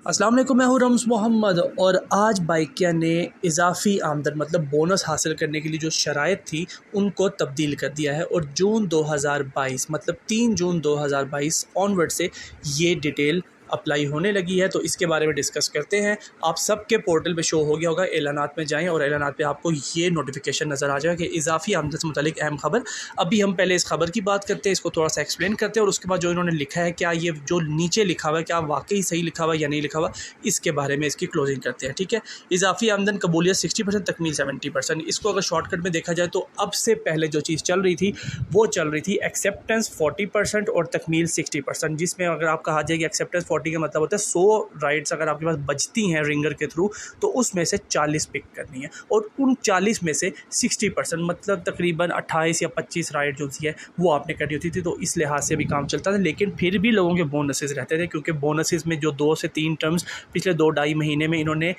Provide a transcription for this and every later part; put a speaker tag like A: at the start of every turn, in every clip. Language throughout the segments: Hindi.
A: अस्सलाम वालेकुम, मैं हूँ रम्ज़ मोहम्मद और आज बाइकिया ने इजाफ़ी आमदन मतलब बोनस हासिल करने के लिए जो शराइत थी उनको तब्दील कर दिया है और जून 2022 मतलब 3 जून 2022 ऑनवर्ड से ये डिटेल अप्लाई होने लगी है। तो इसके बारे में डिस्कस करते हैं। आप सबके पोर्टल पे शो हो गया होगा, एलानात में जाएं और एलानात पे आपको ये नोटिफिकेशन नज़र आ जाएगा कि इजाफ़ी आमदन से मुतालिक अहम खबर। अभी हम पहले इस खबर की बात करते हैं, इसको थोड़ा सा एक्सप्लेन करते हैं और उसके बाद जो इन्होंने लिखा है क्या ये जो नीचे लिखा हुआ है क्या वाकई सही लिखा हुआ या नहीं लिखा हुआ, इसके बारे में इसकी क्लोजिंग करते हैं। ठीक है, इजाफी आमदन कबूलियत 60%, तकमील 70%। इसको अगर शॉर्टकट में देखा जाए तो अब से पहले जो चीज़ चल रही थी वो चल रही थी एक्सेप्टेंस 40% और तकमील 60%, जिसमें अगर आप कहा जाए कि एक्सेप्टेंस 40 का मतलब होता है 100 राइड्स अगर आपके पास बचती हैं रिंगर के थ्रू तो उसमें से 40 पिक करनी है और उन 40 में से 60% मतलब तकरीबन 28 या 25 राइड जो है वो आपने करनी होती थी। तो इस लिहाज से भी काम चलता था, लेकिन फिर भी लोगों के बोनसेस रहते थे क्योंकि बोनसेस में जो 2 से 3 टर्म्स पिछले 2-2.5 महीने में इन्होंने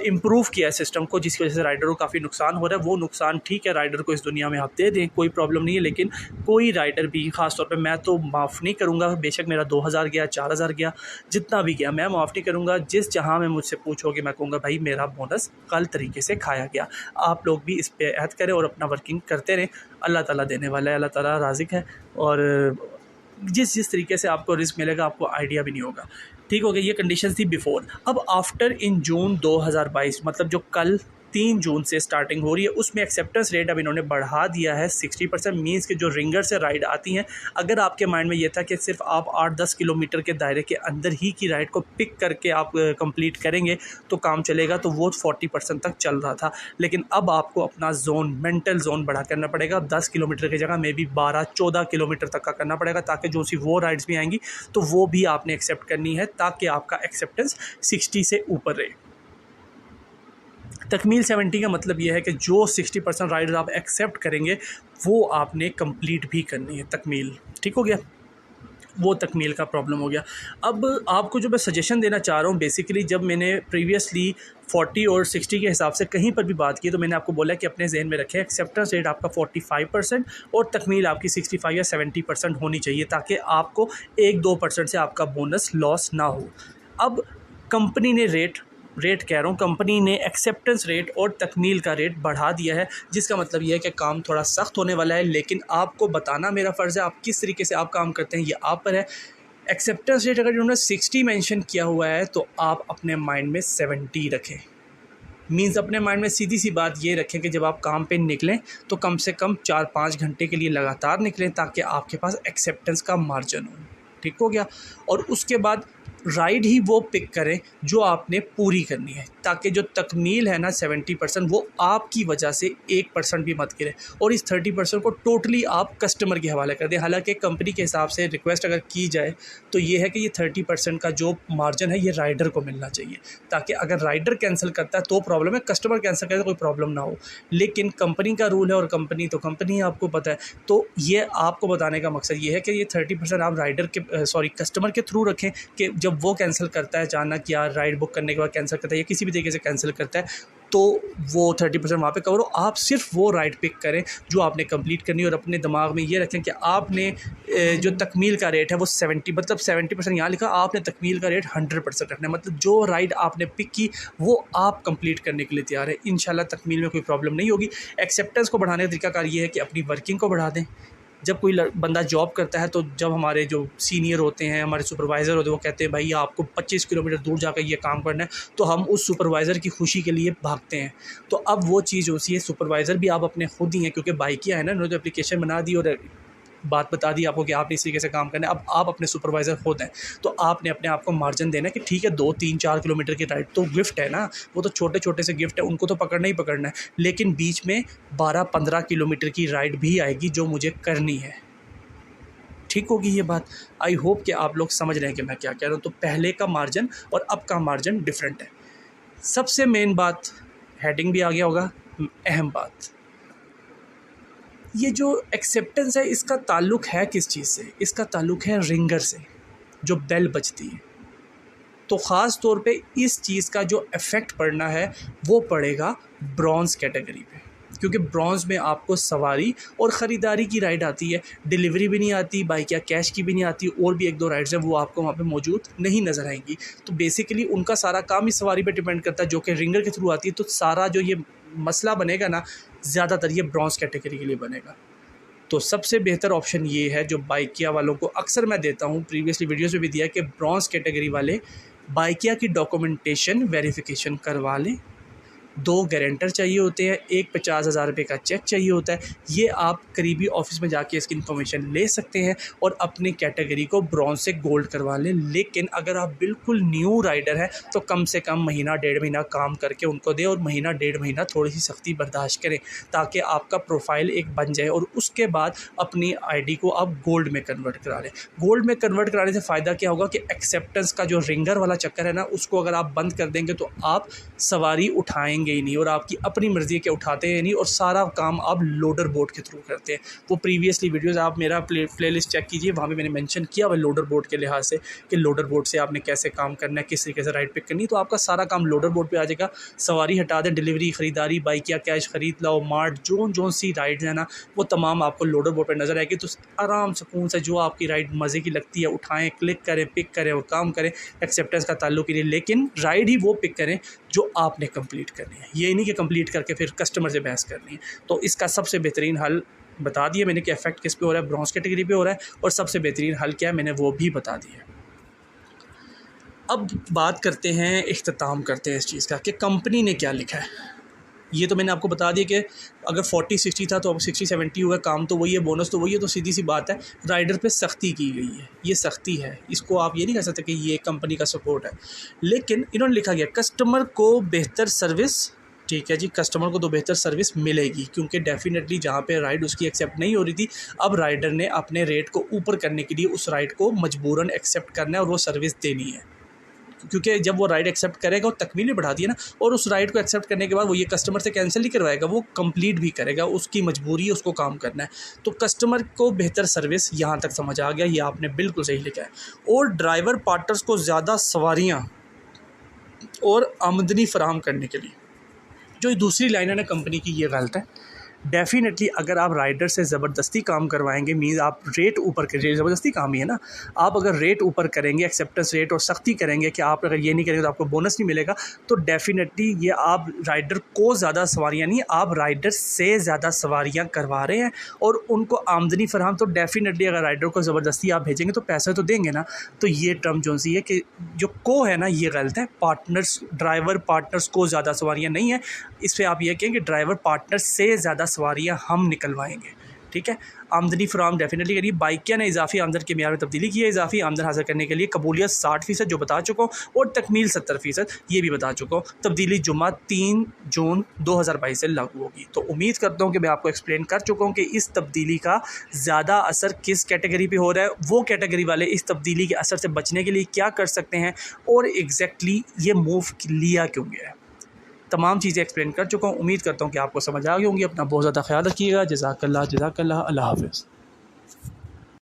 A: इम्प्रूव किया है सिस्टम को, जिसकी वजह से राइडर को काफ़ी नुकसान हो रहा है। वो नुकसान ठीक है, राइडर को इस दुनिया में आप दे दें, कोई प्रॉब्लम नहीं है, लेकिन कोई राइडर भी ख़ास तौर पे मैं तो माफ़ नहीं करूँगा। बेशक मेरा 2000 गया, 4000 गया, जितना भी गया मैं माफ़ नहीं करूँगा। जिस जहाँ में मुझसे पूछोगे मैं कहूँगा भाई मेरा बोनस गलत तरीके से खाया गया। आप लोग भी इस पर एहद करें और अपना वर्किंग करते रहें। अल्लाह ताला देने वाला है, अल्लाह ताला राज़िक है और जिस तरीके से आपको रिस्क मिलेगा आपको आइडिया भी नहीं होगा। ठीक हो गया, ये कंडीशंस थी बिफोर। अब आफ्टर इन जून 2022 मतलब जो कल 3 जून से स्टार्टिंग हो रही है उसमें एक्सेप्टेंस रेट अब इन्होंने बढ़ा दिया है 60%। मीन्स कि जो रिंगर से राइड आती हैं, अगर आपके माइंड में ये था कि सिर्फ आप 8-10 किलोमीटर के दायरे के अंदर ही की राइड को पिक करके आप कंप्लीट करेंगे तो काम चलेगा, तो वो 40% तक चल रहा था। लेकिन अब आपको अपना जोन, मेंटल जोन बड़ा करना पड़ेगा। 10 किलोमीटर की जगह में भी 12-14 किलोमीटर तक का करना पड़ेगा ताकि जो सी वो राइड्स भी आएंगी तो वो भी आपने एक्सेप्ट करनी है ताकि आपका एक्सेप्टेंस 60 से ऊपर रहे। तकमील 70 का मतलब ये है कि जो 60% राइड्स आप एक्सेप्ट करेंगे वो आपने कंप्लीट भी करनी है तकमील। ठीक हो गया, वो तकमील का प्रॉब्लम हो गया। अब आपको जो मैं सजेशन देना चाह रहा हूँ, बेसिकली जब मैंने प्रीवियसली 40 और 60 के हिसाब से कहीं पर भी बात की तो मैंने आपको बोला कि अपने जहन में रखें एक्सेप्टेंस रेट आपका 45% और तकमील आपकी 65 या 70% होनी चाहिए ताकि आपको 1-2% से आपका बोनस लॉस ना हो। अब कंपनी ने रेट कह रहा हूँ, कंपनी ने एक्सेप्टेंस रेट और तकमील का रेट बढ़ा दिया है, जिसका मतलब ये है कि काम थोड़ा सख्त होने वाला है। लेकिन आपको बताना मेरा फ़र्ज़ है, आप किस तरीके से आप काम करते हैं ये आप पर है। एक्सेप्टेंस रेट अगर उन्होंने 60 मेंशन किया हुआ है तो आप अपने माइंड में 70 रखें। मीन्स अपने माइंड में सीधी सी बात ये रखें कि जब आप काम पे निकलें तो कम से कम 4-5 घंटे के लिए लगातार निकलें ताकि आपके पास एक्सेप्टेंस का मार्जिन हो। ठीक हो गया, और उसके बाद राइड ही वो पिक करें जो आपने पूरी करनी है ताकि जो तकमील है ना 70% वो आपकी वजह से 1% भी मत गिरे और इस 30% को टोटली आप कस्टमर के हवाले कर दें। हालांकि कंपनी के हिसाब से रिक्वेस्ट अगर की जाए तो ये है कि ये 30% का जो मार्जिन है ये राइडर को मिलना चाहिए ताकि अगर राइडर कैंसिल करता है तो प्रॉब्लम है, कस्टमर कैंसिल करता है तो कोई प्रॉब्लम ना हो। लेकिन कंपनी का रूल है और कंपनी तो कंपनी है, आपको पता है। तो ये आपको बताने का मकसद ये है कि ये 30% आप राइडर के कस्टमर के थ्रू रखें कि जब वो कैंसिल करता है अचानक या राइड बुक करने के बाद कैंसिल करता है या किसी भी तरीके से कैंसिल करता है तो वो 30% वहाँ पे कवर हो। आप सिर्फ वो राइड पिक करें जो आपने कंप्लीट करनी है और अपने दिमाग में ये रखें कि आपने जो तकमील का रेट है वो 70 मतलब 70% यहाँ लिखा, आपने तकमील का रेट 100% रखना है। मतलब जो राइड आपने पिक की वो आप कंप्लीट करने के लिए तैयार है। इंशाल्लाह तकमील में कोई प्रॉब्लम नहीं होगी। एक्सेप्टेंस को बढ़ाने का तरीकाकार ये है कि अपनी वर्किंग को बढ़ा दें। जब कोई बंदा जॉब करता है तो जब हमारे जो सीनियर होते हैं, हमारे सुपरवाइज़र होते हैं, वो कहते हैं भाई आपको 25 किलोमीटर दूर जाकर ये काम करना है, तो हम उस सुपरवाइज़र की खुशी के लिए भागते हैं। तो अब वो चीज़ होती है, सुपरवाइज़र भी आप अपने खुद ही हैं क्योंकि बाइकिया है ना, उन्होंने तो एप्लीकेशन बना दी और बात बता दी आपको कि आपने इस तरीके से काम करना है। अब आप अपने सुपरवाइज़र खुद हैं तो आपने अपने आप को मार्जिन देना है कि ठीक है 2-3-4 किलोमीटर की राइड तो गिफ्ट है ना, वो तो छोटे छोटे से गिफ्ट है, उनको तो पकड़ना ही पकड़ना है, लेकिन बीच में 12-15 किलोमीटर की राइड भी आएगी जो मुझे करनी है। ठीक होगी ये बात। आई होप कि आप लोग समझ रहे हैं कि मैं क्या कह रहा हूँ। तो पहले का मार्जिन और अब का मार्जिन डिफरेंट है। सबसे मेन बात, हेडिंग भी आ गया होगा, अहम बात, ये जो एक्सेप्टेंस है इसका ताल्लुक़ है किस चीज़ से? इसका ताल्लुक़ है रिंगर से, जो बेल बजती है। तो ख़ास तौर पे इस चीज़ का जो इफ़ेक्ट पड़ना है वो पड़ेगा ब्रॉन्ज़ कैटेगरी पे। क्योंकि ब्रॉन्ज़ में आपको सवारी और ख़रीदारी की राइड आती है, डिलीवरी भी नहीं आती, बाइक या कैश की भी नहीं आती, और भी एक दो राइड्स हैं वो आपको वहाँ पे मौजूद नहीं नज़र आएंगी। तो बेसिकली उनका सारा काम ही सवारी पे डिपेंड करता है, जो कि रिंगर के थ्रू आती है। तो सारा जो ये मसला बनेगा ना, ज़्यादातर ये ब्रॉन्ज़ कैटेगरी के लिए बनेगा। तो सबसे बेहतर ऑप्शन ये है जो बाइकिया वालों को अक्सर मैं देता हूँ, प्रीवियसली वीडियोज़ में भी दिया, कि ब्रॉन्ज़ कैटेगरी वाले बाइकिया की डॉक्यूमेंटेशन वेरिफिकेशन करवा लें। 2 गारंटर चाहिए होते हैं, एक 50,000 रुपये का चेक चाहिए होता है। ये आप करीबी ऑफिस में जाके इसकी इन्फॉर्मेशन ले सकते हैं और अपनी कैटेगरी को ब्रॉन्ज से गोल्ड करवा लें। लेकिन अगर आप बिल्कुल न्यू राइडर हैं तो कम से कम महीना 1.5 महीना काम करके उनको दें, और महीना 1.5 महीना थोड़ी सी सख्ती बर्दाश्त करें, ताकि आपका प्रोफाइल एक बन जाए, और उसके बाद अपनी ID को आप गोल्ड में कन्वर्ट करा लें। गोल्ड में कन्वर्ट कराने से फ़ायदा क्या होगा कि एक्सेप्टेंस का जो रिंगर वाला चक्कर है ना, उसको अगर आप बंद कर देंगे तो आप सवारी उठाएंगे ही नहीं, और आपकी अपनी मर्ज़ी के उठाते हैं नहीं, और सारा काम आप लोडर बोट के थ्रू करते हैं। वो प्रीवियसली वीडियोज़ आप मेरा प्लेलिस्ट चेक कीजिए, वहाँ पे मैंने मेंशन किया हुआ लोडर बोट के लिहाज से कि लोडर बोट से आपने कैसे काम करना है, किस तरीके से राइड पिक करनी है। तो आपका सारा काम लोडर बोट पे आ जाएगा। सवारी हटा दें, डिलीवरी, ख़रीदारी, बाइक या कैश ख़रीद लाओ, मार्ट, जो सी राइड्स हैं ना, वो तमाम आपको लोडर बोट पर नज़र आएगी। तो आराम सुकून से जो आपकी राइड मज़े की लगती है उठाएँ, क्लिक करें, पिक करें और काम करें। एक्सेप्टेंस का ताल्लुक ही नहीं, लेकिन राइड ही वो पिक करें जो आपने कंप्लीट करनी है। ये नहीं कि कंप्लीट करके फिर कस्टमर से बहस करनी है। तो इसका सबसे बेहतरीन हल बता दिया मैंने कि इफेक्ट किस पे हो रहा है, ब्रॉन्ज कैटेगरी पे हो रहा है, और सबसे बेहतरीन हल क्या है मैंने वो भी बता दिया। अब बात करते हैं, इख्तिताम करते हैं इस चीज़ का कि कंपनी ने क्या लिखा है। ये तो मैंने आपको बता दिया कि अगर 40-60 था तो अब 60-70 हुआ, काम तो वही है, बोनस तो वही है। तो सीधी सी बात है, राइडर पे सख्ती की गई है, ये सख्ती है, इसको आप ये नहीं कह सकते कि ये कंपनी का सपोर्ट है। लेकिन इन्होंने लिखा गया कस्टमर को बेहतर सर्विस, ठीक है जी, कस्टमर को तो बेहतर सर्विस मिलेगी, क्योंकि डेफिनेटली जहाँ पे राइड उसकी एक्सेप्ट नहीं हो रही थी, अब राइडर ने अपने रेट को ऊपर करने के लिए उस राइड को मजबूरन एक्सेप्ट करना है और वो सर्विस देनी है। क्योंकि जब वो राइड एक्सेप्ट करेगा, वो तकमील बढ़ा दी है ना, और उस राइड को एक्सेप्ट करने के बाद वो ये कस्टमर से कैंसिल नहीं करवाएगा, वो कंप्लीट भी करेगा, उसकी मजबूरी है, उसको काम करना है। तो कस्टमर को बेहतर सर्विस यहाँ तक समझ आ गया, ये आपने बिल्कुल सही लिखा है। और ड्राइवर पार्टनर्स को ज़्यादा सवारियाँ और आमदनी फराहम करने के लिए, जो दूसरी लाइन है ना कंपनी की, ये गलत है। डेफिनेटली अगर आप राइडर से ज़बरदस्ती काम करवाएंगे, मीन्स आप रेट ऊपर करिए, ज़बरदस्ती काम ही है ना, आप अगर रेट ऊपर करेंगे, एक्सेप्टेंस रेट, और सख्ती करेंगे कि आप अगर ये नहीं करेंगे तो आपको बोनस नहीं मिलेगा, तो डेफिनेटली ये आप राइडर को ज़्यादा सवारियाँ नहीं, आप राइडर से ज़्यादा सवारियाँ करवा रहे हैं और उनको आमदनी फराहम। तो डेफिनेटली अगर राइडर को ज़बरदस्ती आप भेजेंगे तो पैसे तो देंगे ना। तो ये टर्म जो सी है कि जो को है ना, ये गलत है। पार्टनर्स, ड्राइवर पार्टनर्स को ज़्यादा सवारियाँ नहीं है, इस पर आप ये कहें कि ड्राइवर पार्टनर से ज़्यादा सवारियाँ हम निकलवाएंगे, ठीक है। आमदनी फराहम डेफिनेटली करिए। बाइकिया ने इजाफी आमदन के मेयार में तब्दीली की है। इजाफी आमदन हासिल करने के लिए कबूलियत 60% जो बता चुका हूँ, और तकमील 70% ये भी बता चुका हूँ। तब्दीली जुम्मा 3 जून 2022 से लागू होगी। तो उम्मीद करता हूँ कि मैं आपको एक्सप्लेन कर चुका हूँ कि इस तब्दीली का ज़्यादा असर किस कैटेगरी पे हो रहा है, वो कैटेगरी वाले इस तब्दीली के असर से बचने के लिए क्या कर सकते हैं, और एग्जैक्टली ये मूव लिया क्यों गया है। तमाम चीज़ें एक्सप्लेन कर चुका हूँ। उम्मीद करता हूँ कि आपको समझ आ गई होंगी। अपना बहुत ज़्यादा ख्याल रखिएगा। जज़ाकल्लाह, अल्लाह हाफ़िज़।